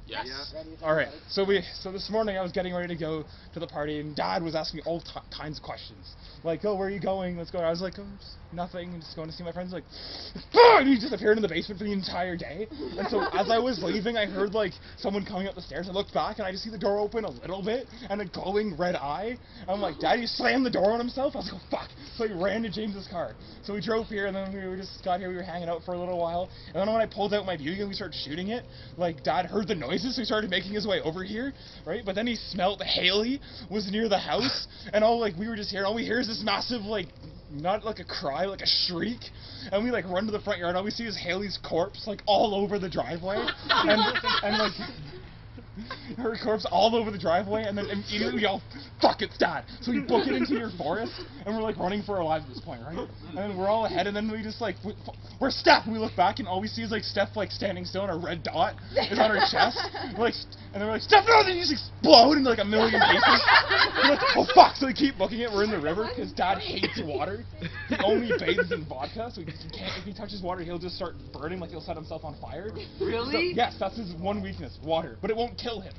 Yes. Yeah. All right. So this morning I was getting ready to go to the party, and Dad was asking me all kinds of questions, like, "Oh, where are you going? Let's go." I was like, "Oh, just nothing. I'm just going to see my friends." Like, and he just appeared in the basement for the entire day. And so as I was leaving, I heard like someone coming up the stairs. I looked back and I just see the door open a little bit and a glowing red eye. I'm like, "Dad, he slammed the door on himself." I was like, "Oh, fuck!" So he ran to James's car. So we drove here, and then we just got here. We were hanging out for a little while, and then when I pulled out my BB gun, we started shooting it. Like, Dad heard the noises, so he started making his way over here, right? But then he smelled Haley was near the house, and we were just here. All we hear is this massive, like, not like a cry, like a shriek, and we like run to the front yard. All we see is Haley's corpse, like, all over the driveway, and like her corpse all over the driveway, and then immediately we yell, "Fuck, it's Dad!" So we book it into your forest, and we're like running for our lives at this point, right? And then we're all ahead, and then we just like, "Where's Steph?" And we look back, and all we see is like Steph like standing still, and a red dot is on her chest. And then we're like, "Steph, no!" And then you just explode into like a million pieces. We're like, "Oh fuck!" So we keep booking it. We're in the river because Dad hates water. He only bathes in vodka, so he can't. If he touches water, he'll just start burning, like he'll set himself on fire. Really? So, yes, that's his one weakness, water. But it won't kill him.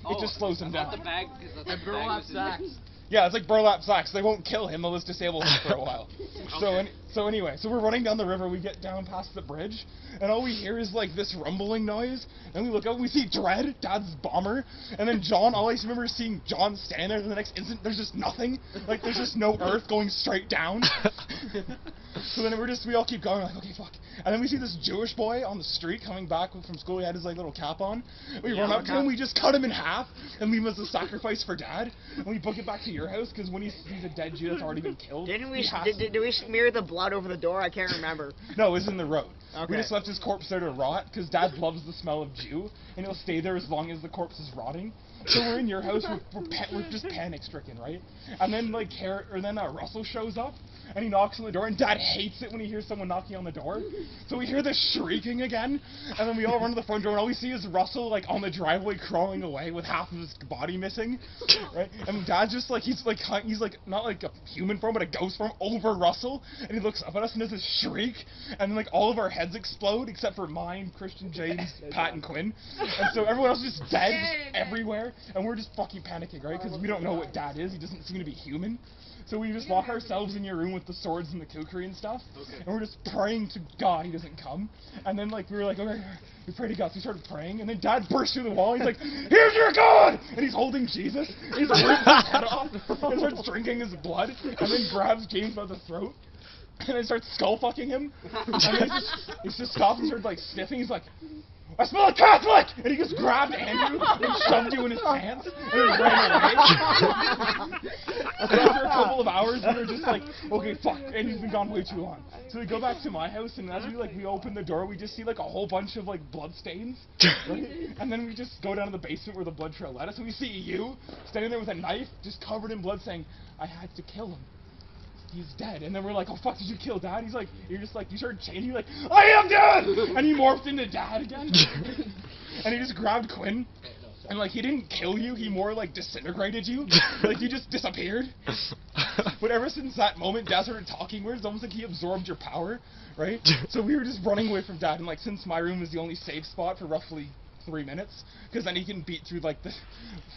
It just slows him down. The bag, And burlap sacks. Yeah, it's like burlap sacks. They won't kill him. They'll just disable him for a while. Okay. So anyway, so we're running down the river. We get down past the bridge, and all we hear is like this rumbling noise. And we look up, and we see Dredd, Dad's bomber, and then John. All I remember is seeing John standing there. And the next instant, there's just nothing. Like there's just no earth going straight down. So then we all keep going. Like, okay, fuck. And then we see this Jewish boy on the street coming back from school. He had his like little cap on. We run up to him. We just cut him in half and leave him as a sacrifice for Dad. And we book it back to your house because when he sees a dead Jew that's already been killed. Did we smear the blood over the door? I can't remember. No, it was in the road. Okay. We just left his corpse there to rot because Dad loves the smell of Jew, and he'll stay there as long as the corpse is rotting. So we're in your house, we're just panic-stricken, right? And then Russell shows up, and he knocks on the door, and Dad hates it when he hears someone knocking on the door. So we hear this shrieking again, and then we all run to the front door, and all we see is Russell, like, on the driveway crawling away with half of his body missing, right? And Dad's just, like, he's not like a human form, but a ghost form over Russell, and he looks up at us and does this shriek, and then, like, all of our heads explode, except for mine, Christian, James, Pat, and Quinn. And so everyone else is just dead everywhere. And we're just fucking panicking, right? Because we don't know what Dad is. He doesn't seem to be human. So we just lock ourselves in your room with the swords and the kukri and stuff. Okay. And we're just praying to God he doesn't come. And then, like, we were like, okay, we pray to God. So we started praying. And then Dad burst through the wall. He's like, "Here's your God!" And he's holding Jesus. And he's ripping his head off. And starts drinking his blood. And then grabs James by the throat. And then starts skull-fucking him. And then he just stops and starts, like, sniffing. He's like, "I smell like Catholic!" And he just grabbed Andrew and shoved you in his pants and then ran away. So after a couple of hours, we were just like, okay, fuck, and he's been gone way too long. So we go back to my house, and as we open the door, we just see like a whole bunch of like blood stains, right? And then we just go down to the basement where the blood trail led us, and we see you standing there with a knife, just covered in blood, saying, "I had to kill him. He's dead." And then we're like, "Oh fuck, did you kill Dad?" He's like, you started changing, you're like, "I am dead!" And he morphed into Dad again. And he just grabbed Quinn. And like, he didn't kill you, he more like disintegrated you. Like, you just disappeared. But ever since that moment, Dad started talking weird. It's almost like he absorbed your power, right? So we were just running away from Dad. And like, since my room is the only safe spot for roughly 3 minutes, because then he can beat through like the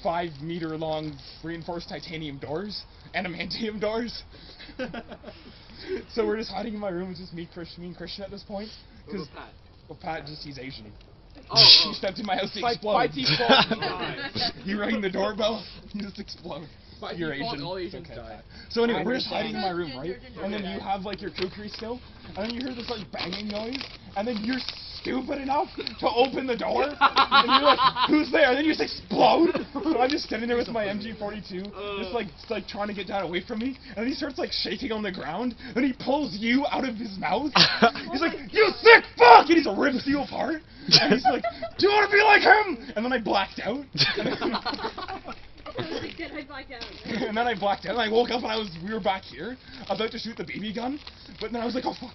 5-meter long reinforced titanium doors, adamantium doors. So we're just hiding in my room. It's just me and Christian at this point. What about Pat? Well, Pat, he's Asian. Oh. He stepped in my house to explode. By default, You rang the doorbell, you just explode. By You're default, Asian. all It's Asians okay. die. So anyway, we're just hiding in my room, right? And then you have like your kukri still, and then you hear this like banging noise, and then you're stupid enough to open the door, and you're like, "Who's there?" And then you just explode. So I'm just standing there with my MG42, just like trying to get Dad away from me, and then he starts like shaking on the ground, and he pulls you out of his mouth. He's like, "You sick fuck!" And he rips you apart, and he's like, "Do you want to be like him?" And then I blacked out. And then I blacked out, and I woke up, and we were back here, about to shoot the BB gun, but then I was like, "Oh fuck,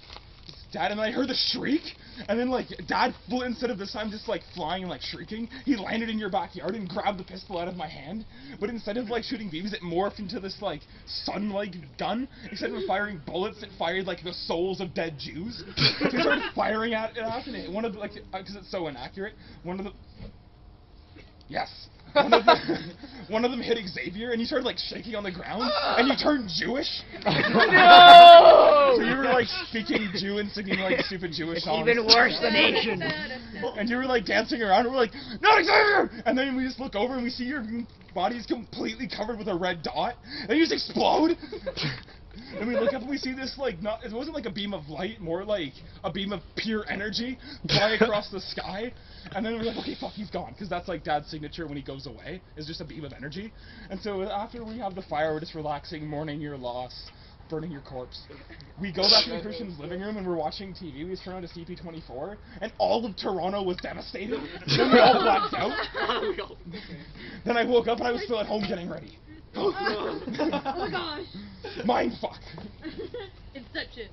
it's Dad," and then I heard the shriek, and then like, Dad, instead of this time just like flying and like shrieking, he landed in your backyard and grabbed the pistol out of my hand, but instead of like shooting BBs, it morphed into this like, sun-like gun. Instead of firing bullets, it fired like the souls of dead Jews. So he started firing at us, and one of the, like, because it's so inaccurate, one of the Yes. One of them hit Xavier, and he started like shaking on the ground, and he turned Jewish. No! So you were like speaking Jew and singing like stupid Jewish songs. Even worse than Asian. And you were like dancing around, and we're like, "Not Xavier!" And then we just look over and we see your body's completely covered with a red dot, and you just explode. And we look up and we see this like it wasn't like a beam of light, more like a beam of pure energy fly across the sky. And then we're like, okay, fuck, he's gone, because that's like Dad's signature when he goes away, is just a beam of energy. And so after we have the fire, we're just relaxing, mourning your loss, burning your corpse. We go back to Christian's living room and we're watching TV. We just turn on to CP24, and all of Toronto was devastated. Then we all blacked out. Then I woke up and I was still at home getting ready. Oh gosh. Mindfuck. Inception.